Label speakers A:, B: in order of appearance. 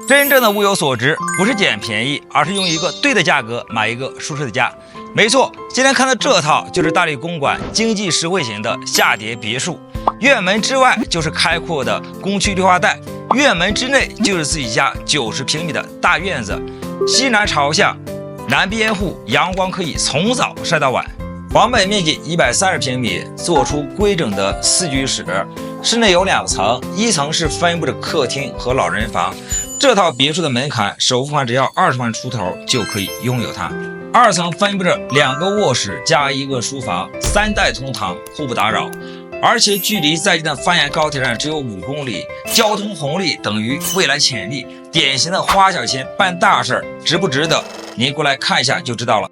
A: 真正的物有所值，不是捡便宜，而是用一个对的价格买一个舒适的家。没错，今天看的这套就是大力公馆经济实惠型的下叠别墅。院门之外就是开阔的公区绿化带，院门之内就是自己家90平米的大院子，西南朝向，南边户，阳光可以从早晒到晚。房本面积130平米，做出规整的4居室，室内有2层，1层是分布着客厅和老人房。这套别墅的门槛，首付款只要20万出头就可以拥有它。2层分布着2个卧室加1个书房，3代同堂，互不打扰。而且距离在建的番禺高铁站只有5公里，交通红利等于未来潜力，典型的花小钱办大事，值不值得？您过来看一下就知道了。